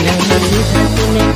Yang melihat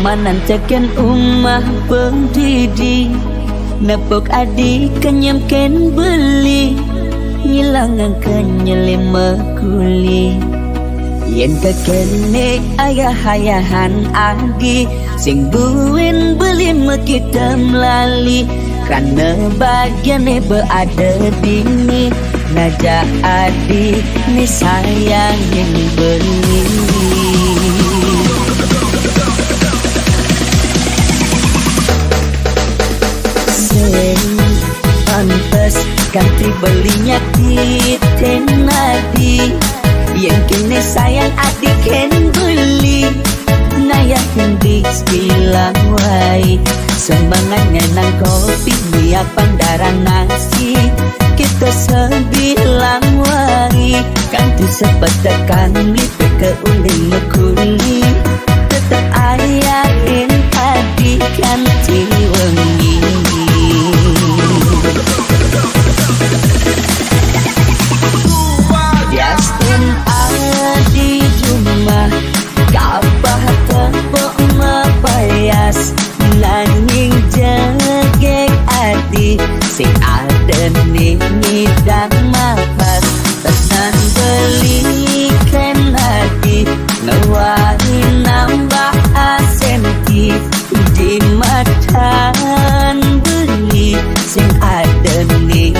Amanan tekan umah pendidi nepok adik kenyamkan beli ngilangan kenyelema kuli yen kekene ayah-ayahan adi sing buin beli kita melali karena bagiannya berada dini naja adi ni sayang yang beli pantes ganti belinya kita nadi yang kini sayang adik ken beli naya kendi bilang wai semangat ngenang kopi niat pandaran nasi kita sebilang wai ganti sepetekan lipe ke uling mekuli tetap ayahin adik ganti wengi Yastin adi jumlah kapah tepuk mepayas nanging jegek adi sing ada nih dan mapas tenan belikan adi ngewari nambah asenti di matan beli sing ada nih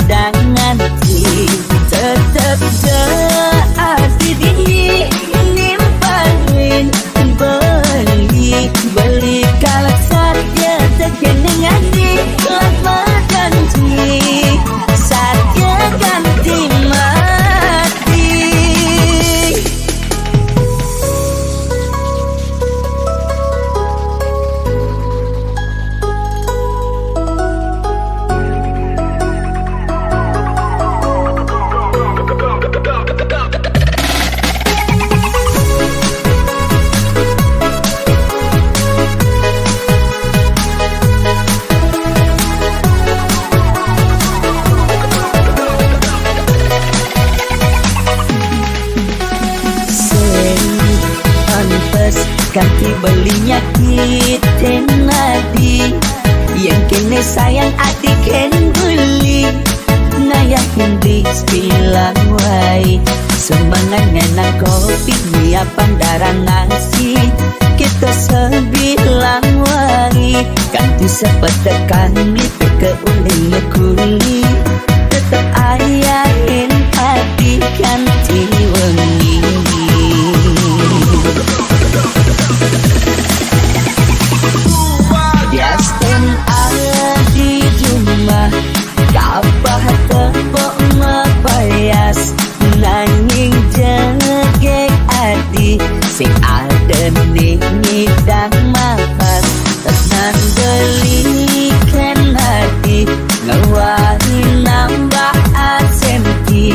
dan nganti tetap jadi dini nimpalin beli kalau saja tekan ngadi lama ganti saja ganti mati ganti belinya kita nadi yang kini sayang adik ken beli naya hindi bilang wai semangat ngenang kopi niat pandaran nasi kita sebilang wai ganti sepetekan lipe ke uling mekuli tetap ayahin adik ganti wengi Yastin adi jumlah kapah tepuk mepayas nanging jegek adi sing ada nih dan mapas tenan belikan adi ngewari nambah asenti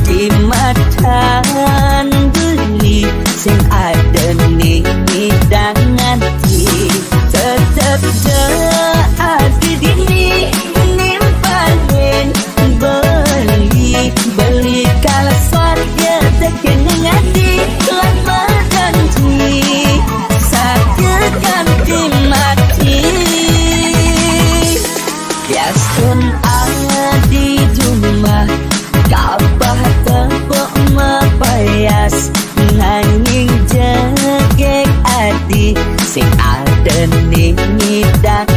di matan beli sing ada nih dan nganti tetap jadi dini nimpalin beli kalau saja tekan ngadi lama ganti saja ganti mati Yastin adi jumlah kapah tepuk mepayas nanging jegek adi sing ada nih dan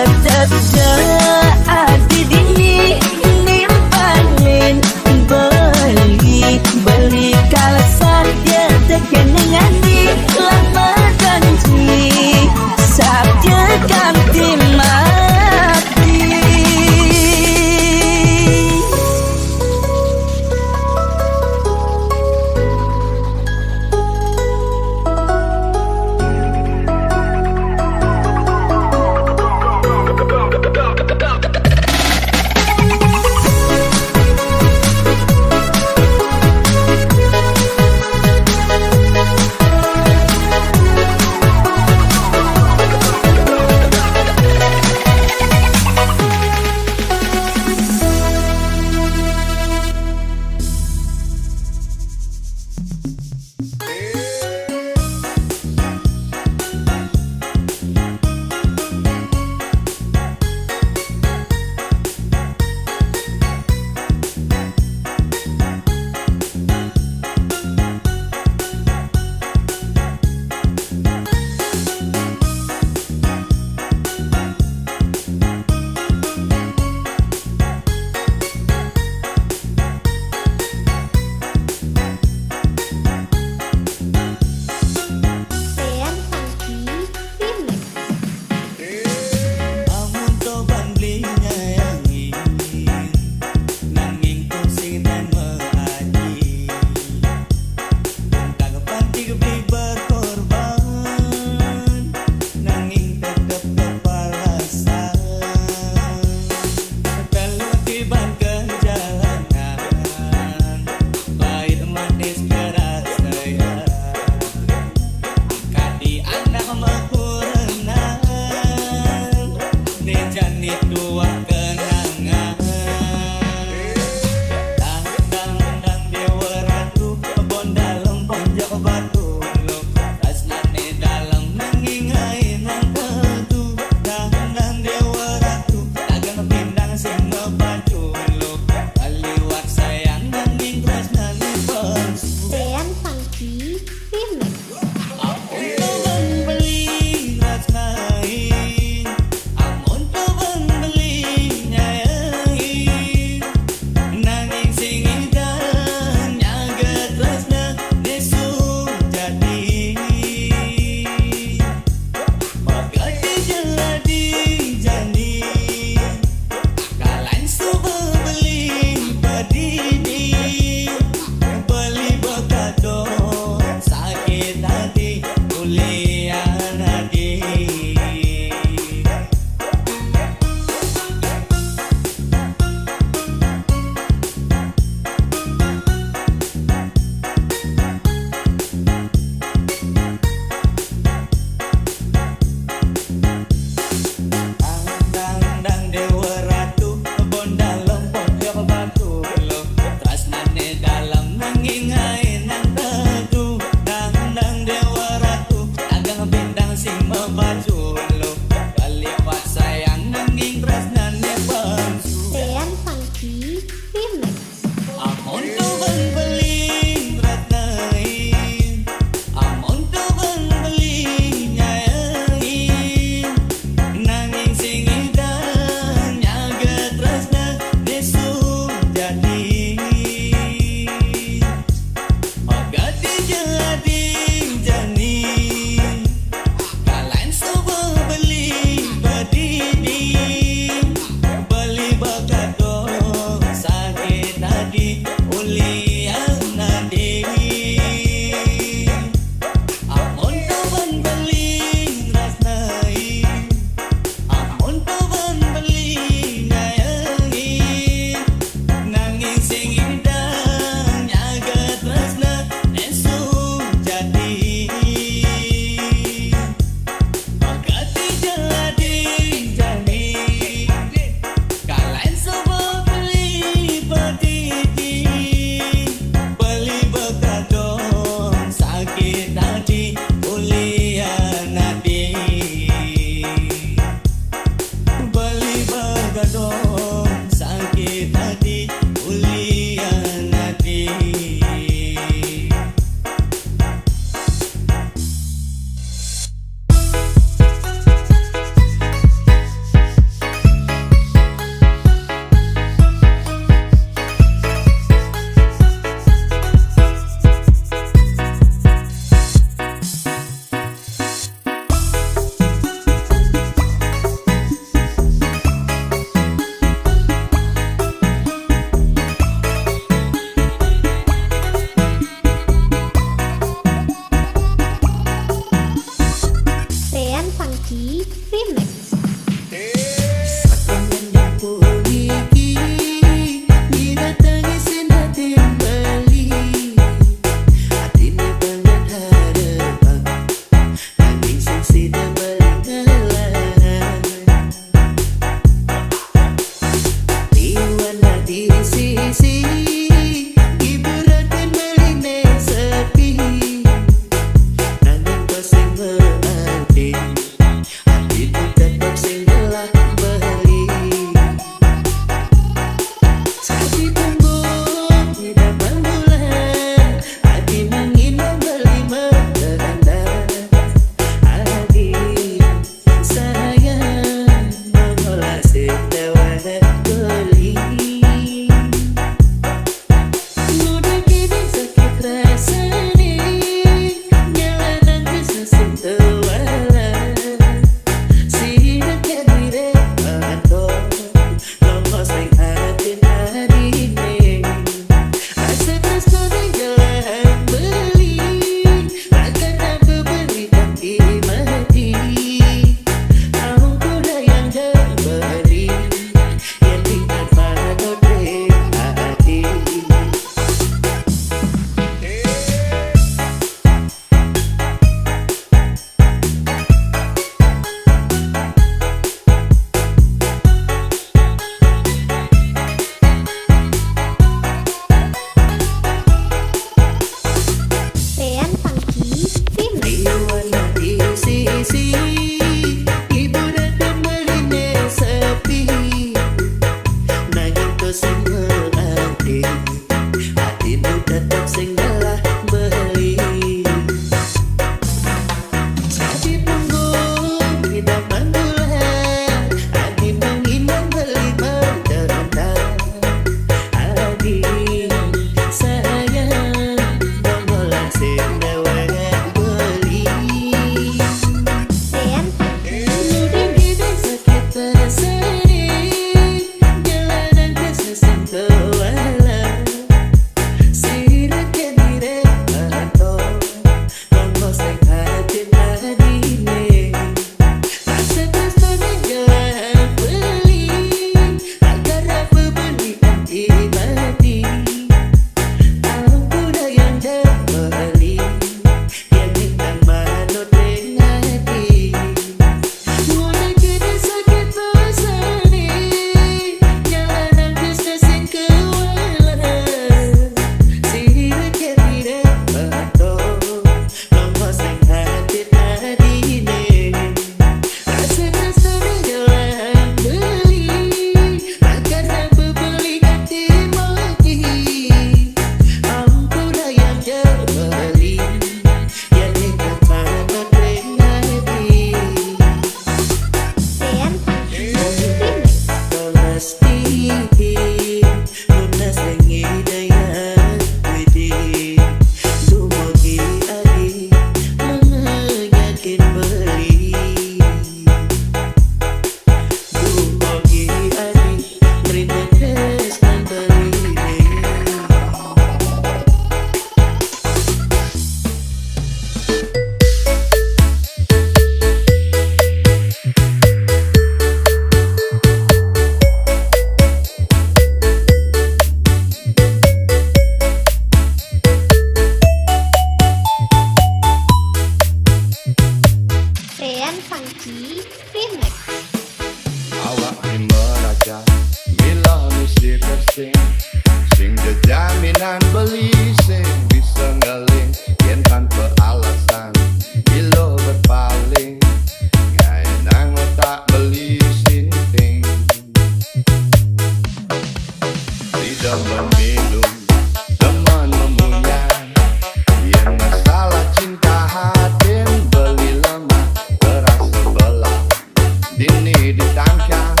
Dini ditangkap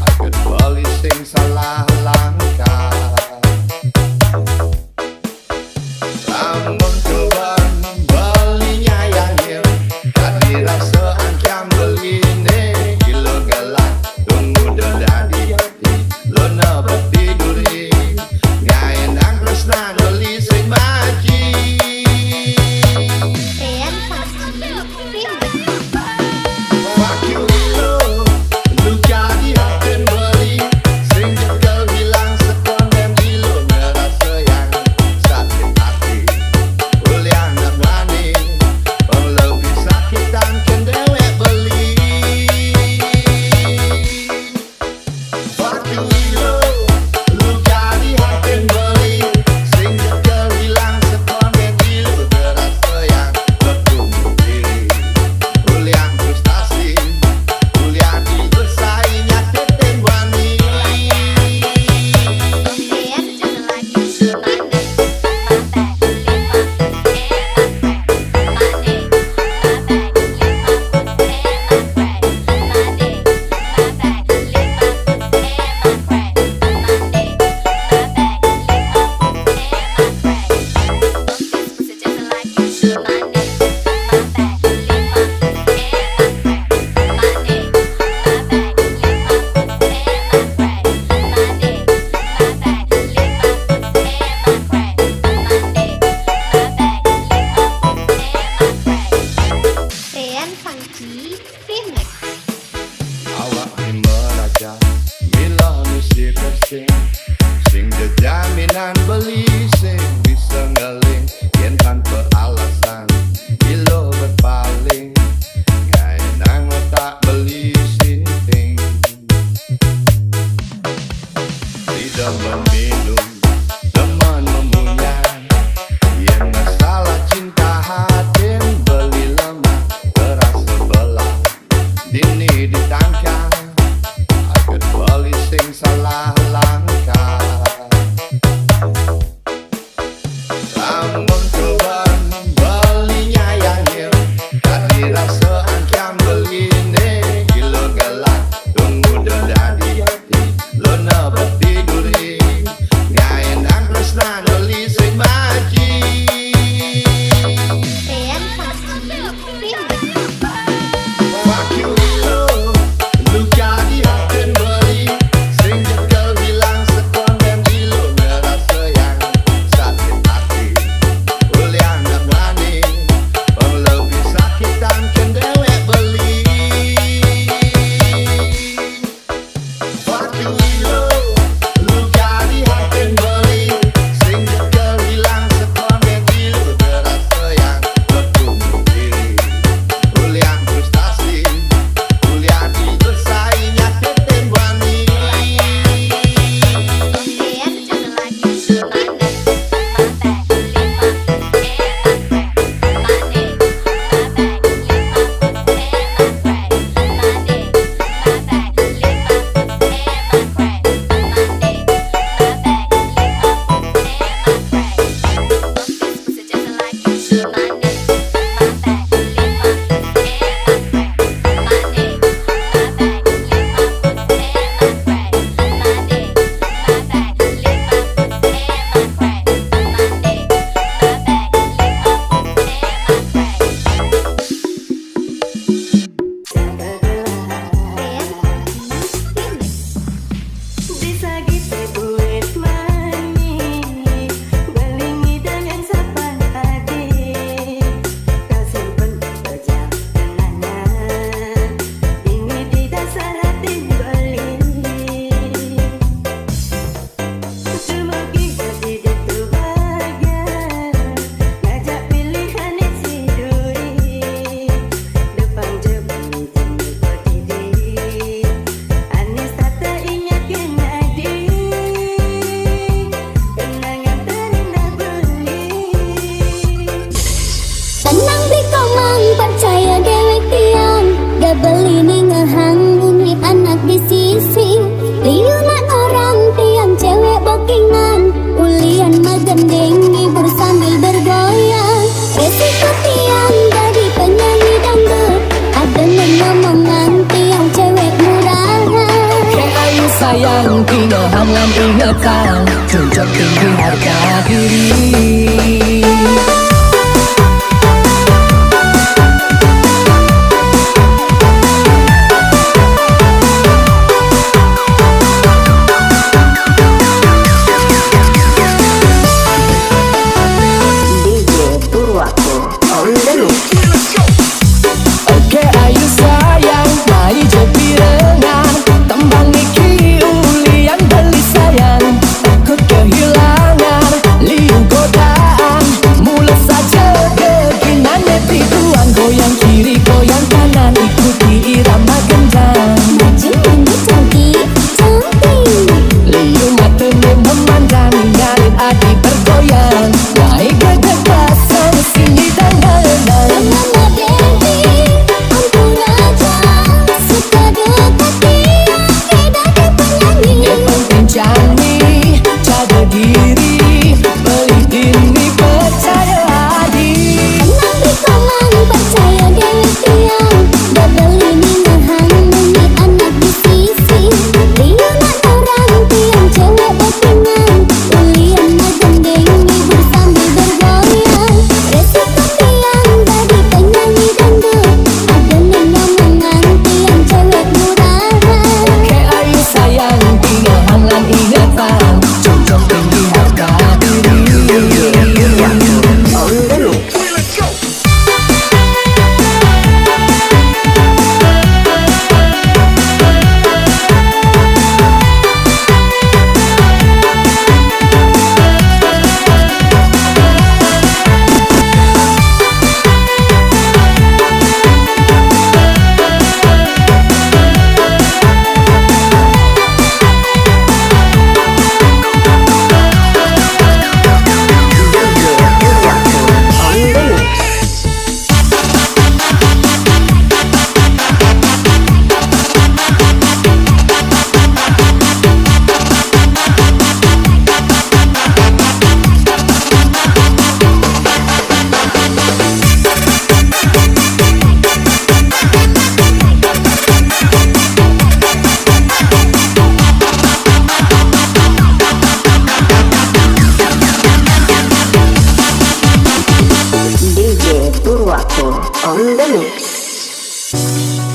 akan beli sing salah langkah. Lamun coban belinya yang hir, kadi rasa angkam beline kilo galak tunggu dadi hati lona berdiduri ngayen ang tresna beli sing maji. Fuck you lo, lu jadi hati beli sing jagal hilang sekonden dilo ngerasa yang sakit hati ulian nak berani lebih sakitan kan dewek beli. Fuck you lo, lu jadi hati beli sing jagal hilang sekonden dilo ngerasa yang bertumbuh diri ulian frustasi ulian bersaing nyakitin wani. Awak ni meraja mila misi tersing sing jaminan beli sing bisa ngeling yen tanpa alasan ilo berpaling ngai nang otak beli sinting tidak meminum teman memunyai yang masalah cinta hati beli lemah terasa belah dini ditangkap akan beli sing salah langkah. Lamun coban belinya yang hir, kadi rasa angkam beline kilo galak tunggu dadi hati lona berdiduri ngayen ang tresna beli sing maji. Fuck you lo, lu sayang pilihan lan ingatan cocok tinggi harga diri. Oke ayu sayang, mari jadi renang. Tembang iki ulian beli sayang. Takut kehilangan, liung godaan. Mulai saja keginan nepikuan. Goyang kiri, goyang kanan, ikuti irama gendang. Maju mundur cantik, cantik. Liung mata memandang, nyarin adik bergoyang. Naik ke kekasan, sini dan dalam. Mama baby, ampun aja. Suka dekati, beda penyanyi. Penting janji, jaga diri. Beli ini percaya hati. Tenang berkolang, percaya dewe tiang. Double ini ngehang, nyanyi anak di sisi. Rio nak orang tiang, cewek bepingan. Ulian nak gendeng, ibu sambil bergoyang. Resiko tiang, dari penyanyi dangdut. Ada nengomongan tiang, cewek murahan. Ke ayu sayang, pilihan lan ingatan cocok tinggi harga diri.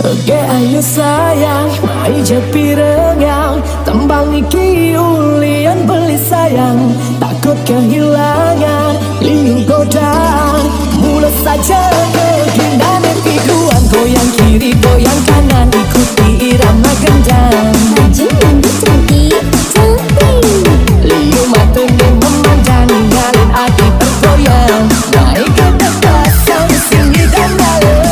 Oke ayu sayang, mari jepi rengang. Tembang iki ulian beli sayang. Takut kehilangan, liung godaan. Mulai saja kegindan pikuan. Goyang kiri, goyang kanan, ikuti irama gendang. Maju mundur cantik, cantik. Liung mata memandang, ngalin hati bergoyang. Naik ke kekasan, sini dan dalam.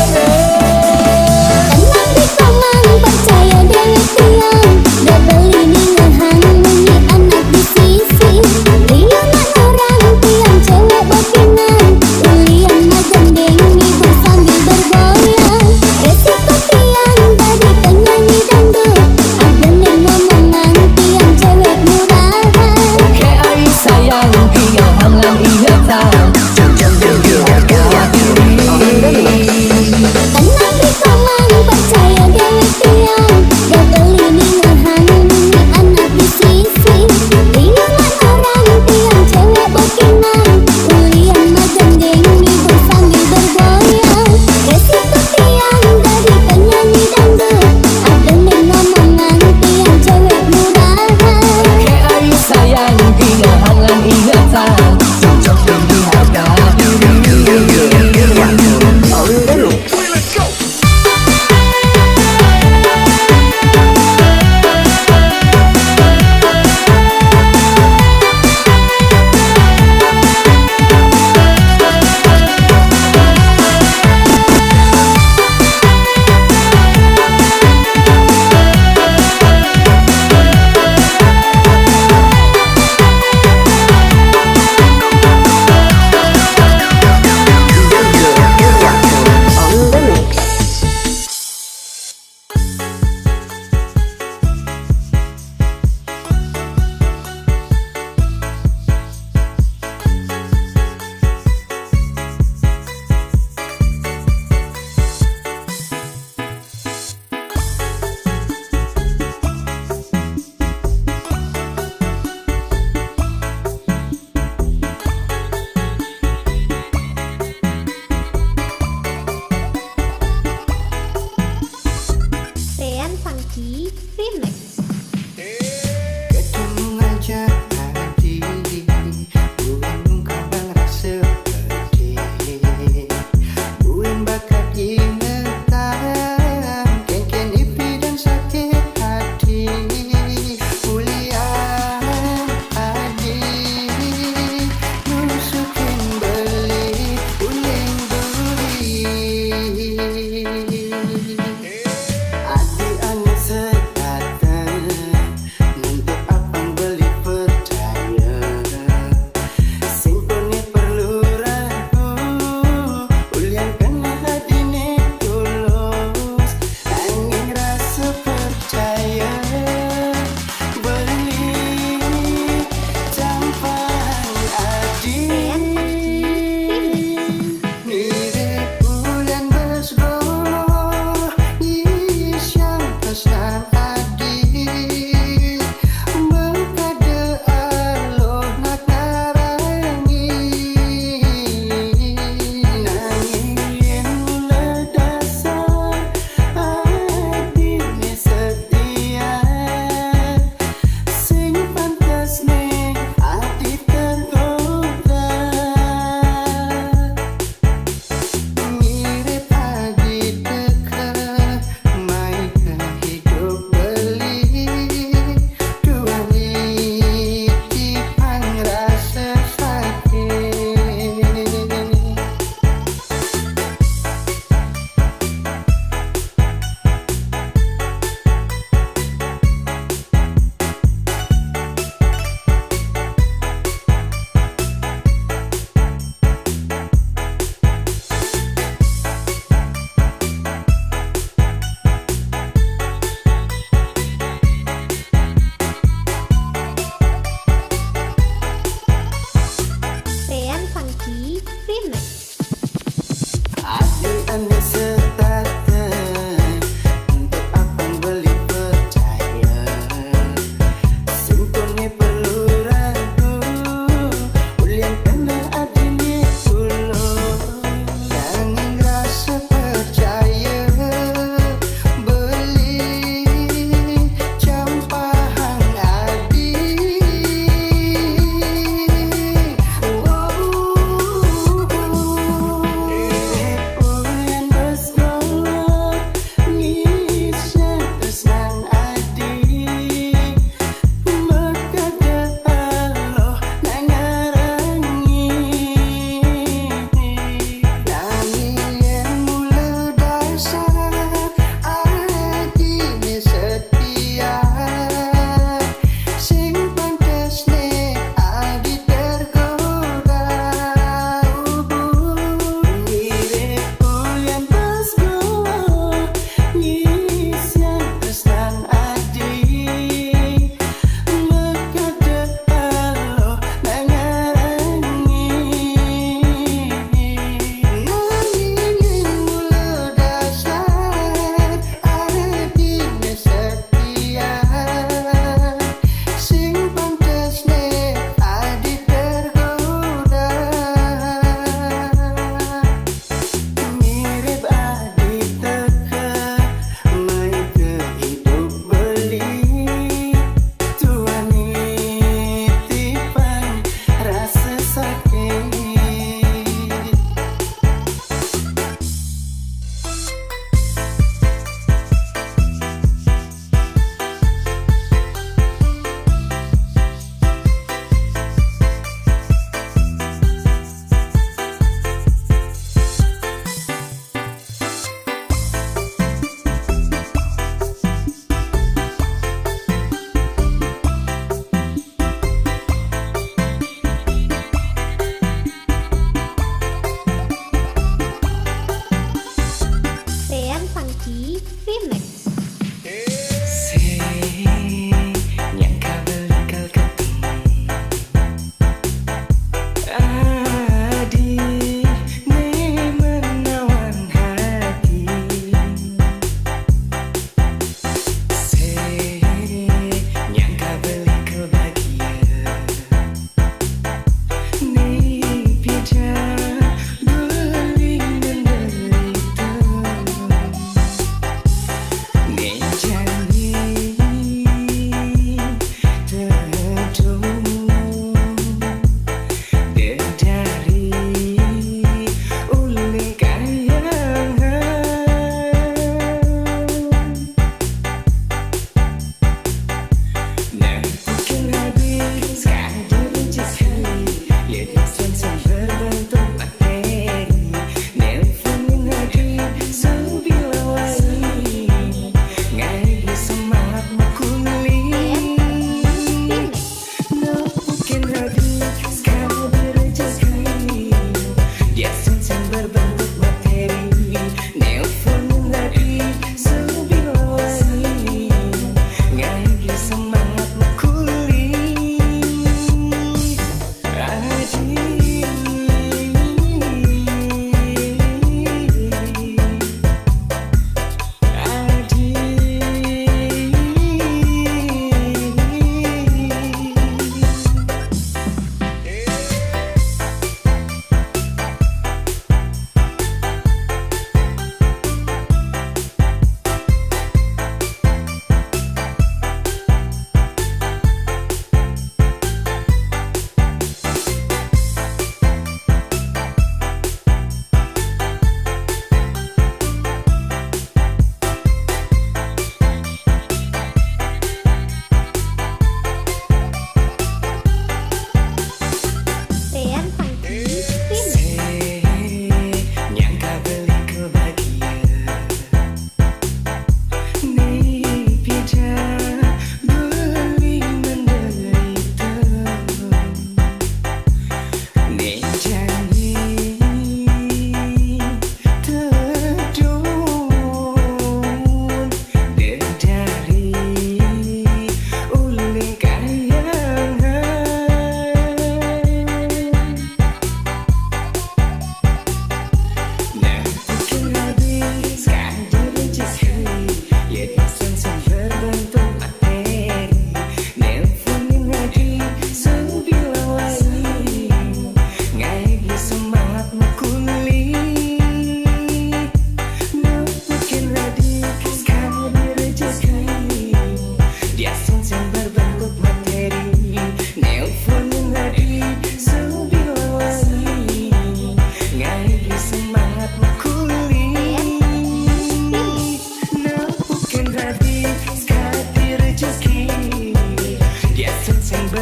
Tenang berkolang, percaya dewe tiang. Double ini ngehang, nyanyi anak di sisi. Rio nak orang tiang, cewek bepingan. Ulian nak gendeng, ibu sambil bergoyang. Resiko tiang, dari Suci Remix. Ketemu aja hati, bukan kau rasa pedih, bukan bakat ingatan, ken ipi dan sakit hati. Ulian adik, nusukin beli, uling beli. Adik ane sekatan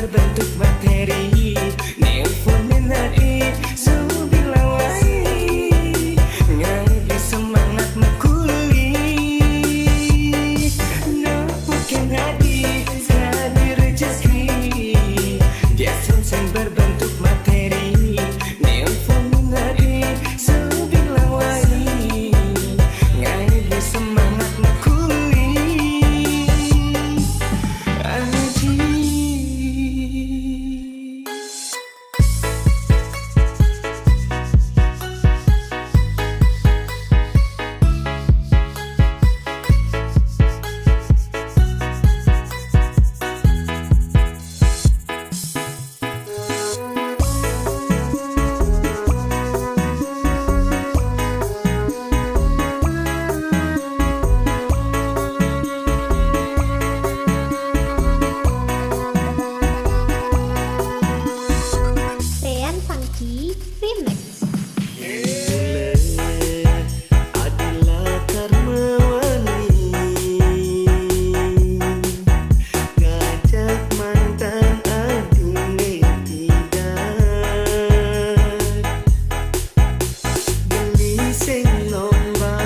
berbentuk materi. Nelpon menari subilawai, ngai semangat makuli. Nepukin hati jadi rezeki, dia senseng berbentuk materi. Nelpon menari subilawai, ngai semangat makuli. Rean Funky Remix. Adalah karma wani, ngajak mantan adune tidak. Beli sing lomba,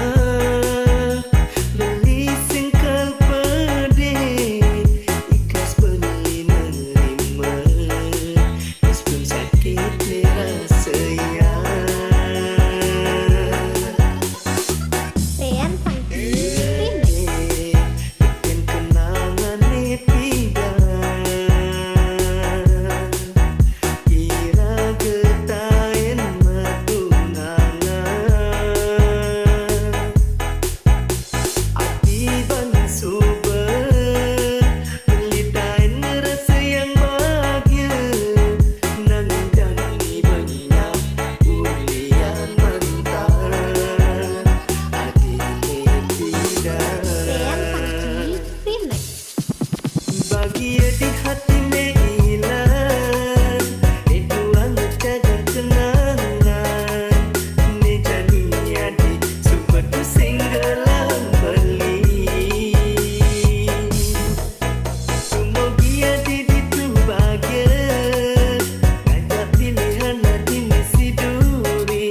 beli sing kalpade, ikhlas beli menerima, meskipun sakit dirasanya. Rean Funky Remix. Bikin kenangan tidak, kira getain matunangan. Akiban subur, belitain rasa yang bahagia. Nang jani banyak ulian mentar, adine tidak. Rean Funky Remix. Bahagia di hati hilang, itu anggap jaga kenangan. Ni jadinya di super pusing gelang beli. Semua dia di itu bahagia, ngajak pilihan hati mesti duri.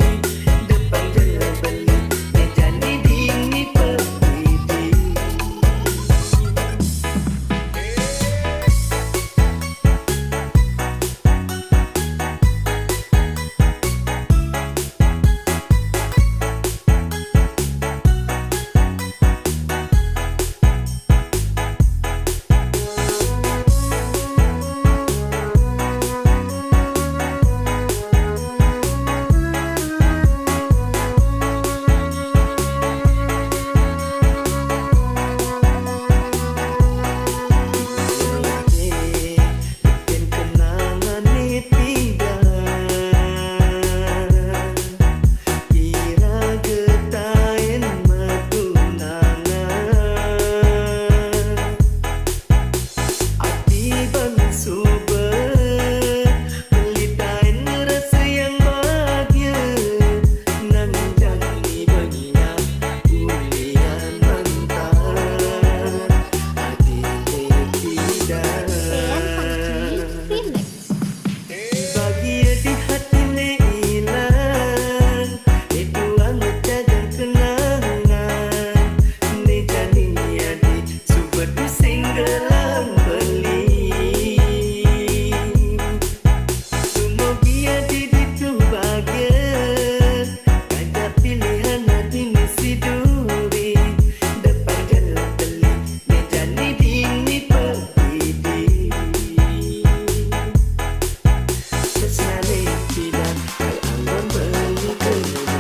Depan jalan beli, ni jadi dini perdidi. Bikin kenangan tidak, kira getain matunangan. Akiban subur, belitain rasa yang bahagia. Nang jani banyak ulian mentar, adine tidak. Rean Funky Remix. Bahagia di hati hilang, itu anggap jaga kenangan. Ni jadinya di super pusing gelang beli. Semua dia di itu bahagia, ngajak pilihan hati mesti duri. Depan jalan beli, ni jadi dini perdidi. Tersenali tidak, kalau beli kenangan.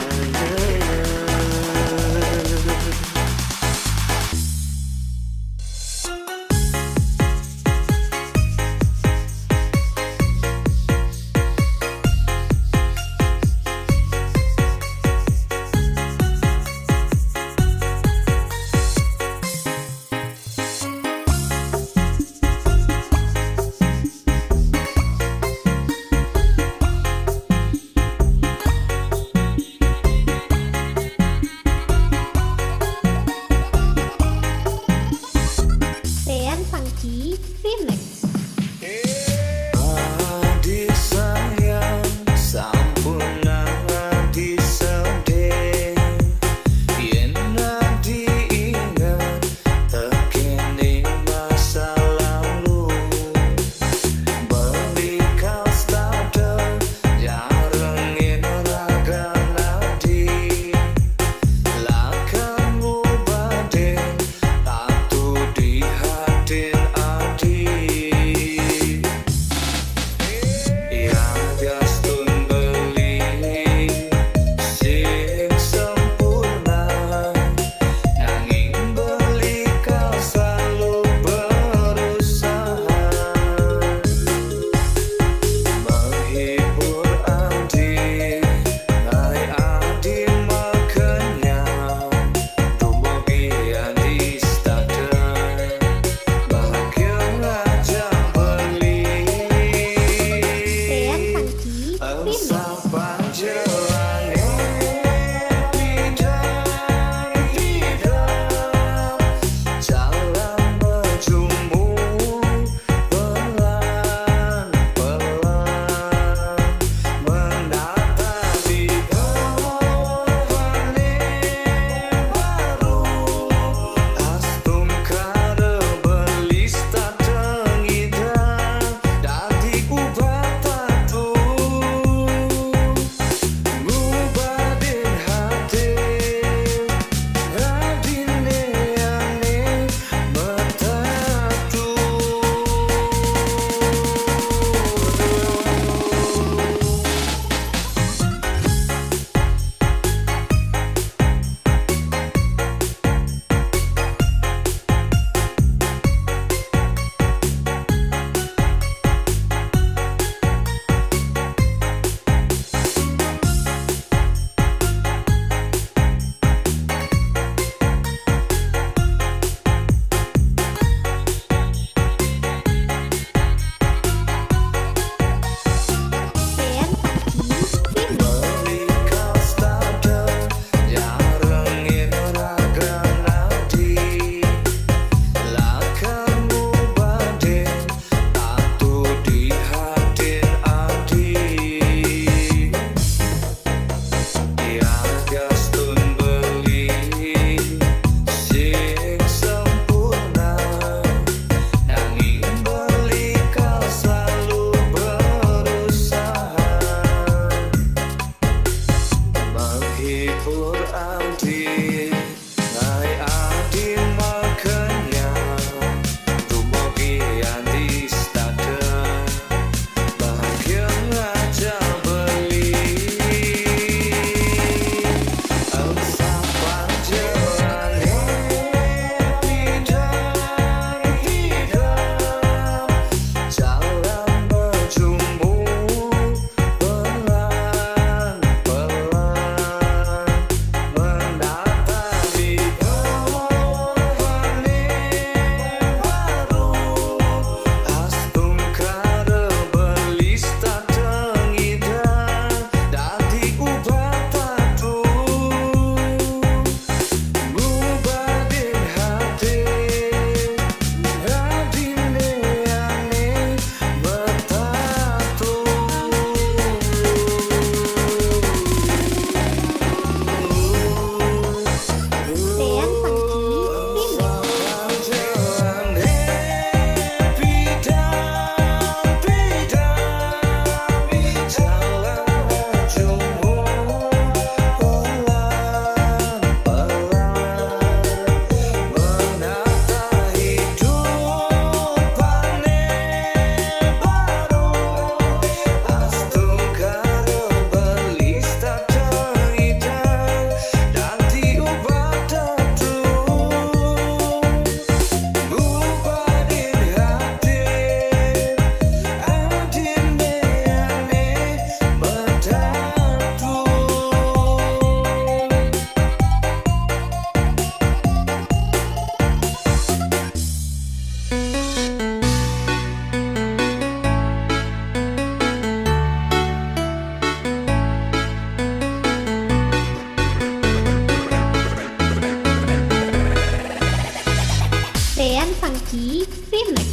Remix.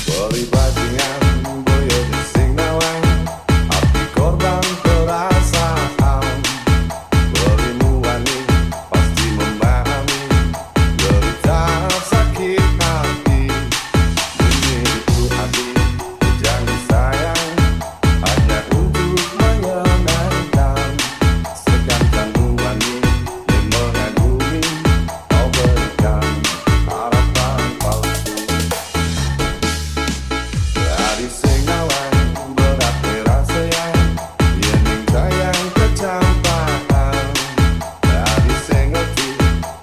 Beli bajingan boyo di Singawang, hati korban perasaan. Belimu wani pasti memahami derita sakit hati. Diriku hati jangan sayang, hanya untuk menyenangkan. Sekarang wani yang mengagumi, kau berikan harapan palsu. Dari Singawang berat terasa yang yening sayang kecampaan. Dari Sengerti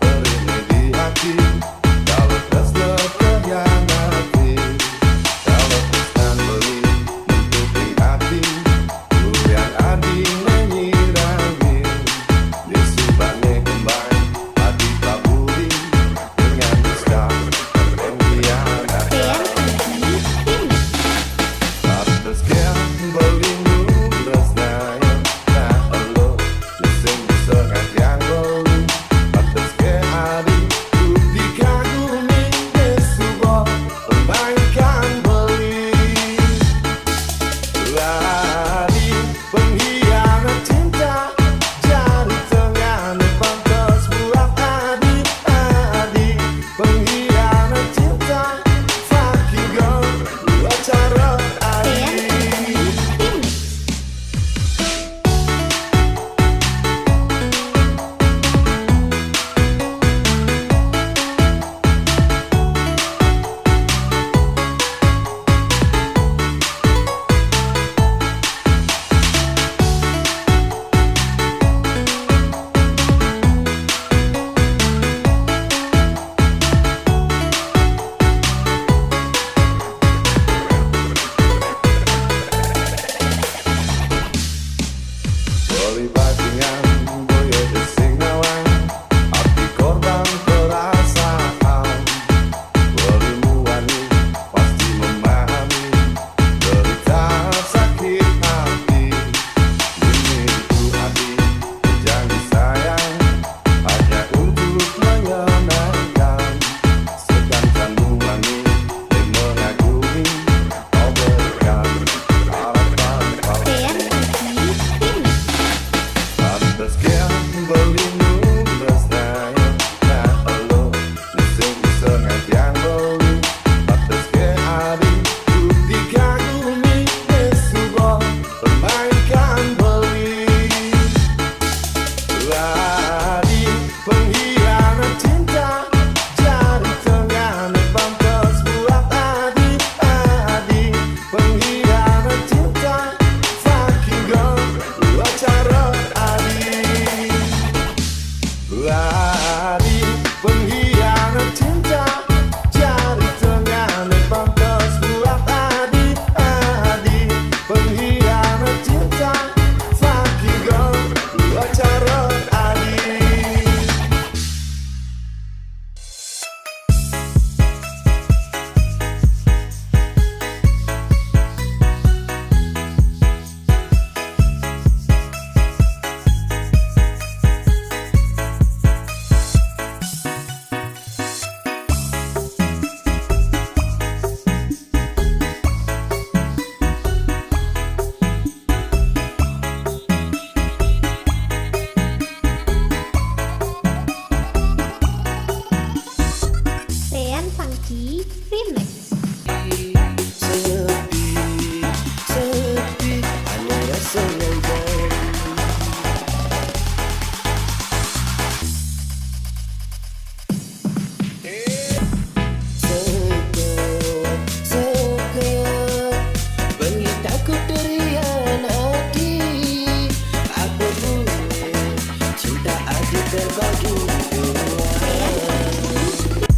perihnya di hati, kalau tresno terhianati. Kalau tresnan beli menutupi hati, yang adi menyirami. Disubahnya kembang hati tak budi, dengan dusta pengkhianatan. Atas kian belimu resnaya, tak elo leseng sengat yang beli. Atas ke hari ku dikagumi, sebuah permainan beli. Lari pengkhianat cinta, jari tengahnya pantas buat adik-adik. Pengkhianat cinta, fucking girl, buat cara adik. Beli bajingan boyo di Singawang, hati korban perasaan. Belimu wani pasti memahami derita sakit hati. Diriku hati jangan sayang, hanya untuk menyenangkan. Sedangkan wani yang mengagumi, kau berikan harapan palsu. Atas kian belimu resnaya, tak elo leseng sengat yang beli. Atas ke hari ku dikagumi, sebuah permainan beli. Lari pengkhianat cinta, jari tengahnya pantas buat adik-adik. Pengkhianat cinta, fucking girl, buat cara adik. Lari pengkhianat cinta, jari tengahnya pantas buat adik-adik. Pengkhianat cinta, fucking girl, buat cara adik. Rian Funky Remix. Sepi, sepi, hanya rasa yang baru. Sekat, bagi takut terhianati. Apa boleh cinta adik terbagi dua. Sekat,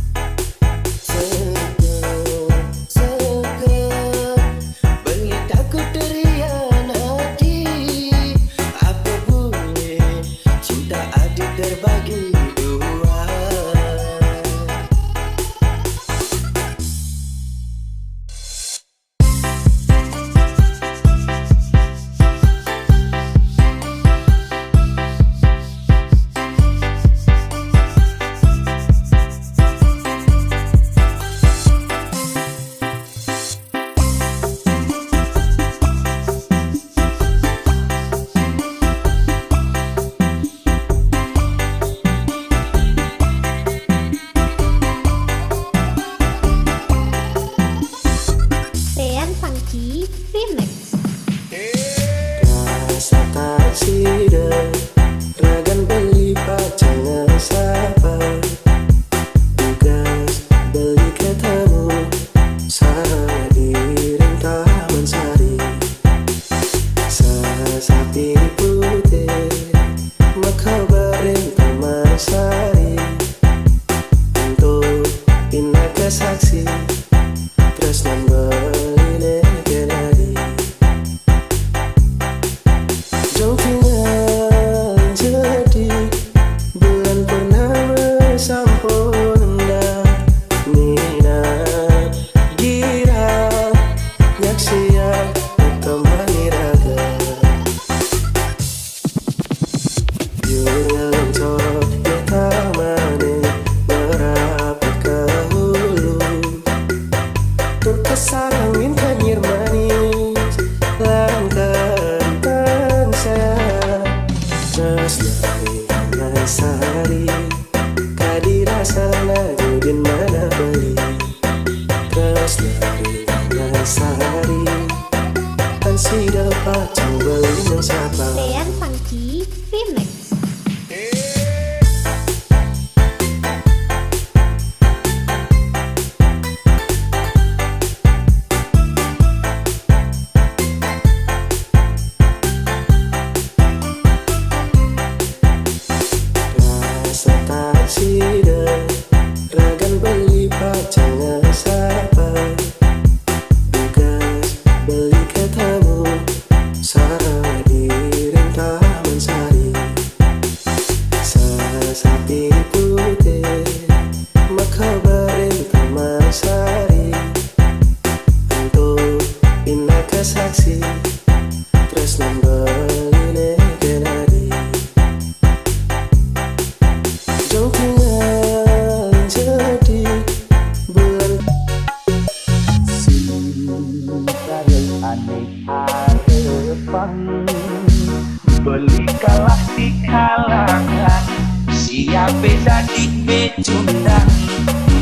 jadi pecundang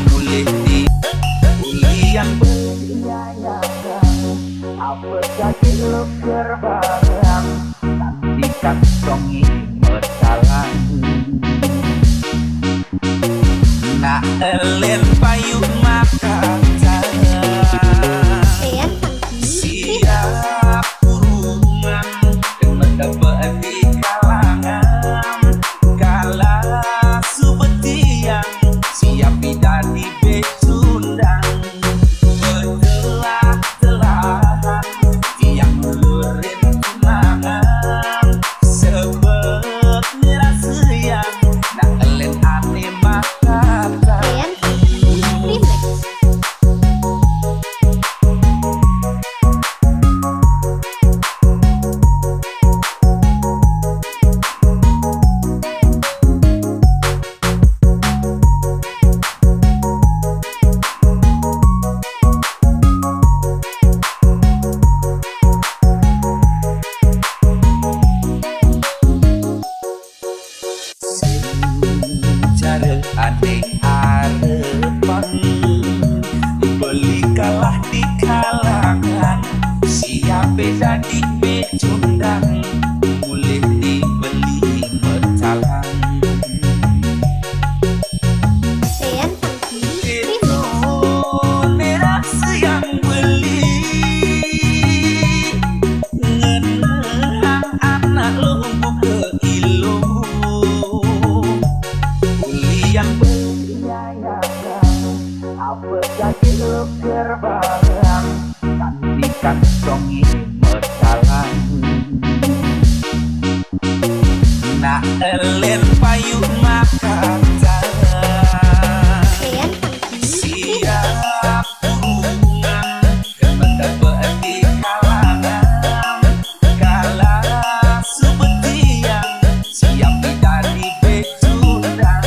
boleh di ulian berniayakan apa jadi leker barang nanti kantongi metalang nak elen payung makan Ean Pangki siap kurungan dengan dapat di kalangan kala subetian siap bidadi becundang betelah-telahan tiang lurin tunangan sebab nirasian nak elen aneh makata Ean Pangki Remix cara aneh harapan beli kalah di kalangan siapa jadi pecundang boleh dibeli metalang Ean Pangki itu nerasi yang beli ngenehang anak lumpuh ke ilu yang berniayakan apa jadi leker barang nanti kantongi metalang nak elen payung makan Ean Pangki siap kurungan mendapat di kalangan kala subetian siap bidadi becundang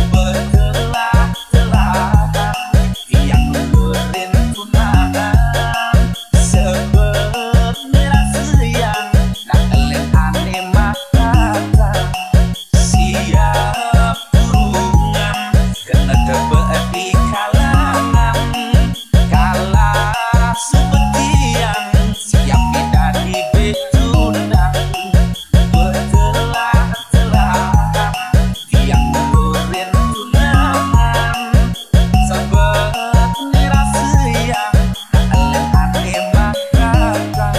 betelah-telahan tiang lurin tunangan sebab nirasian nak elen aneh makata siap kurungan kena dapat di kalangan kala subetian siap bidadi becundang betelah-telahan tiang lurin tunangan sebab nirasian nak elen aneh makata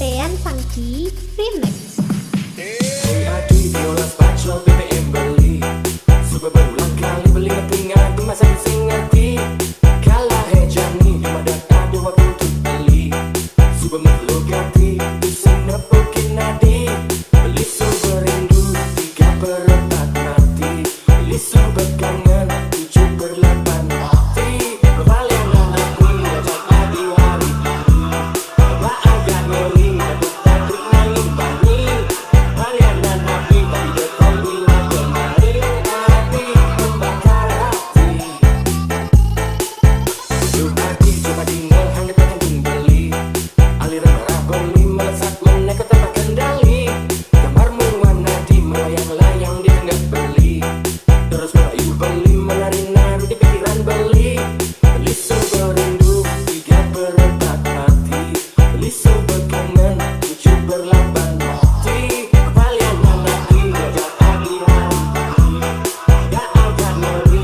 Ean Pangki Remix Hati viola spaccio BBM beli Sudah berulang kali beli ngati-ngati masa bisa ngerti Kalah hejani cuma ada waktu untuk beli Sudah meluk hati bisa nepukin nadi Beli sumber rindu 3/4 mati Beli sumber kangen 7/8 mati Kembalian aku ngajak lagi hari Gak agak ngeri Dapat nangis bani Kalian dan api tak dekat bila kemarin Api membakar hati Hidup hati coba dengar hanya takkan beli Aliran merah beli melesak menekat tanpa kendali Gambarmu warna di melayang-layang di tengah beli Terus merayu beli menari-nari di pikiran beli Beli sumber rindu 3/4 mati Beli sumber kangen 7/8 mati Kembalian lagi ngajak lagi hari Gak agak ngeri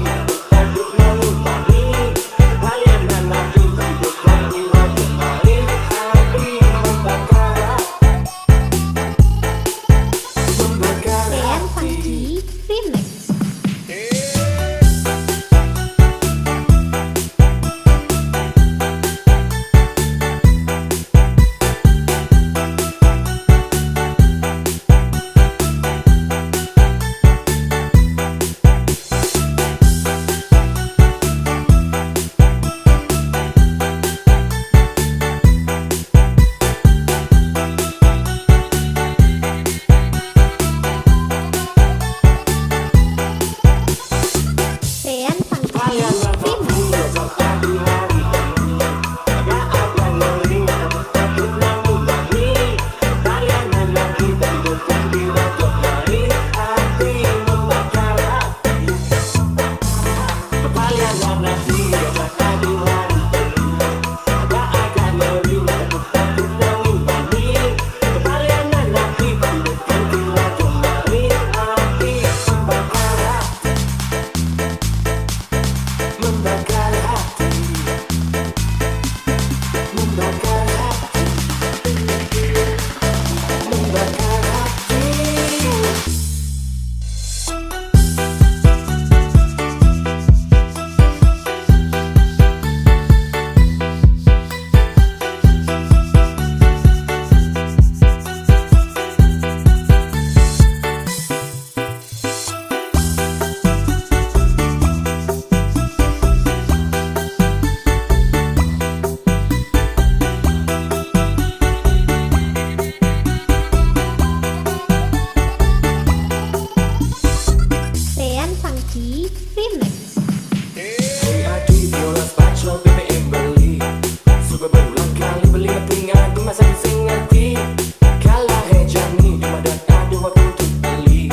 Taduk nangis bani Kembalian lagi hidup lagi kembali Api membakar Ean hati Pangki Remix Panji Remix. Adi biola spatula BBM beli. Sudah berulang kali beli kepingan di masa bising ngerti. Kalah hejani di madak ada waktu untuk beli.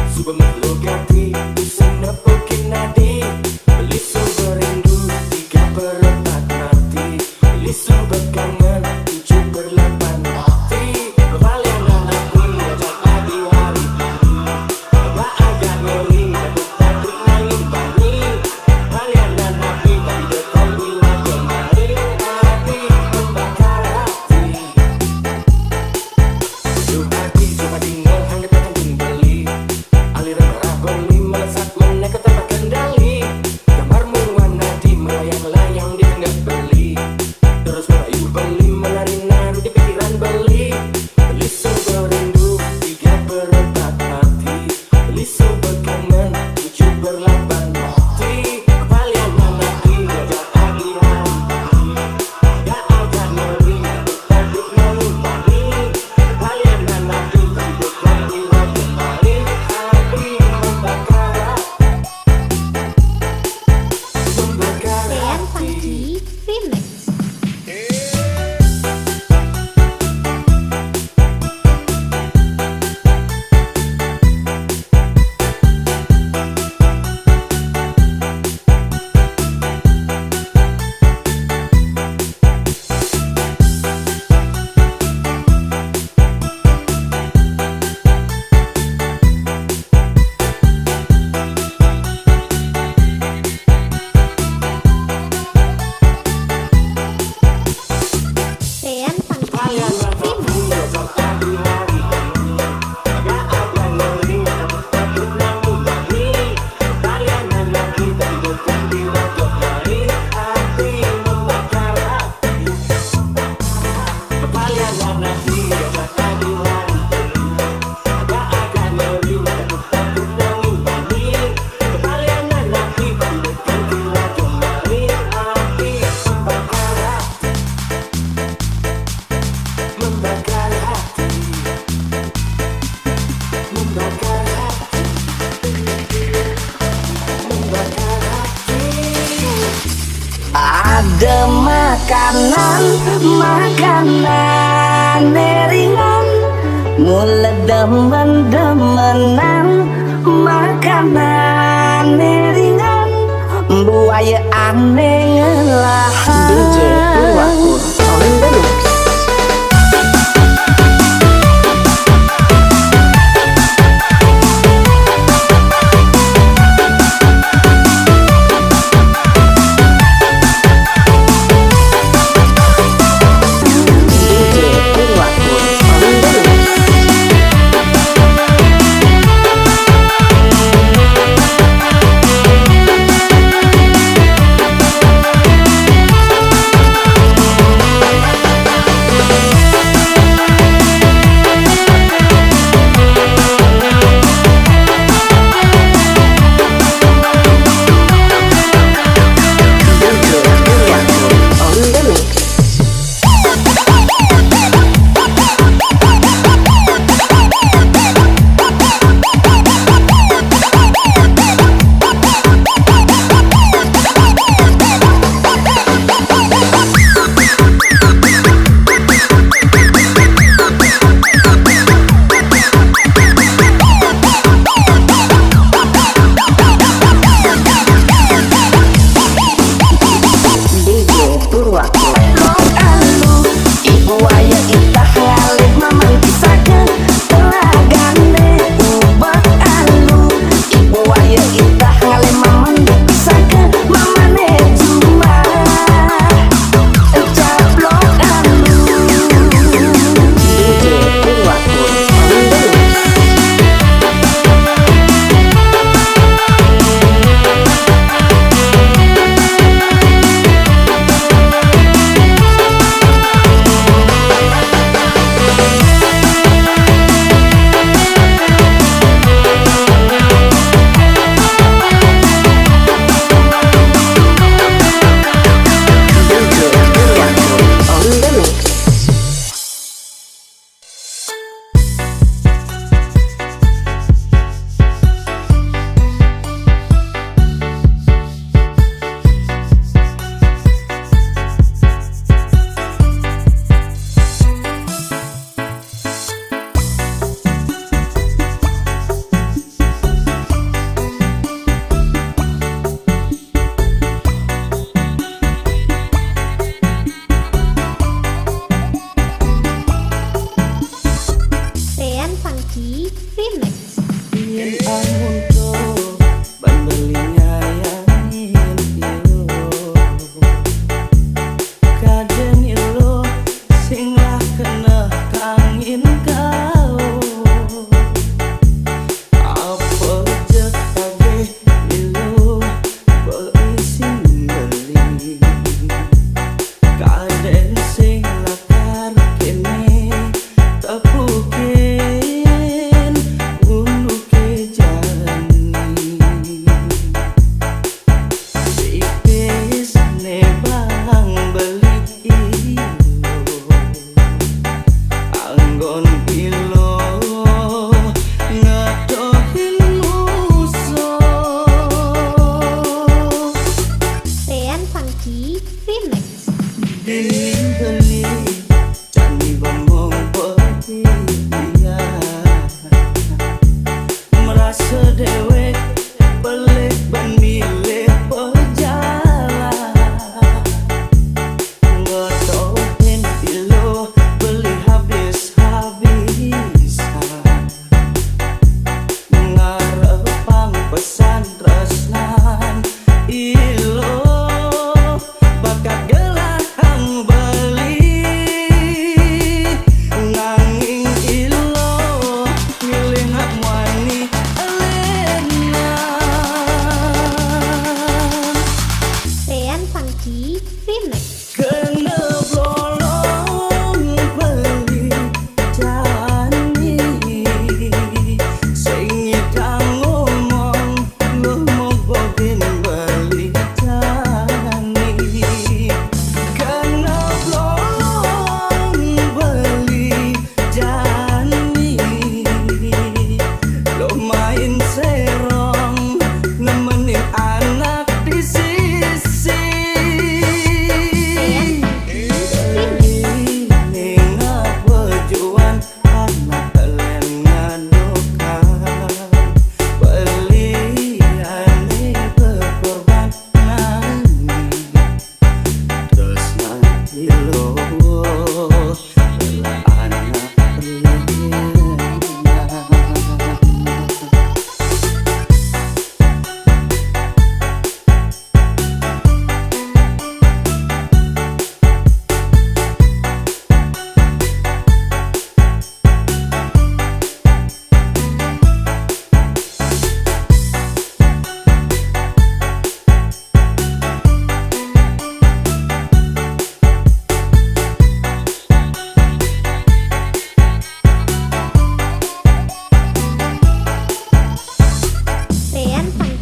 Sudah perlu ganti pusing nepukin nadi. Beli sumber rindu tiga perempat mati. Beli sumber kangen tujuh berlapan mati. Kembalian anakku ajak adi hari. Agak agak ngeri dapet pabrik nangin bani. Kalian dan api tapi dekat bila kemari. Hati membakar hati. Tujuh hati coba tinggal hangat dan beli. Aliran darah beli melesat menaik ke tempat kendali. Gambarmu warna di melayang-layang di tengah beli. Terus merayu beli menari-nari di pikiran beli. Beli sumber rindu tiga perempat mati. Beli sumber kangen tujuh berlapan mati. Kembalian anakku ajak adi hari. Gak agak ngeri dapet pabrik nangin bani. Kembalian anakku tapi dekat bila kemari. Hati membakar hati. Membakar Dean hati. Panji Remix. Dean Panji Kalian Remix. ajak adi hari. Gak agak ngeri dapet pabrik nangin bani. Kalian anakku tapi dekat bila kemari. Hati membakar hati. Kalian anakku ajak adi hari. Gak agak ngeri dapet pabrik nangin bani. Kalian anakku tapi dekat bila kemari. Hati membakar hati. Membakar hati. Membakar hati. Membakar hati. Ada makanan ringan, mulai demen-demenan. Makanan ringan, buaya aneh ngelahan. DJ Purwakur on the mix.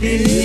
Di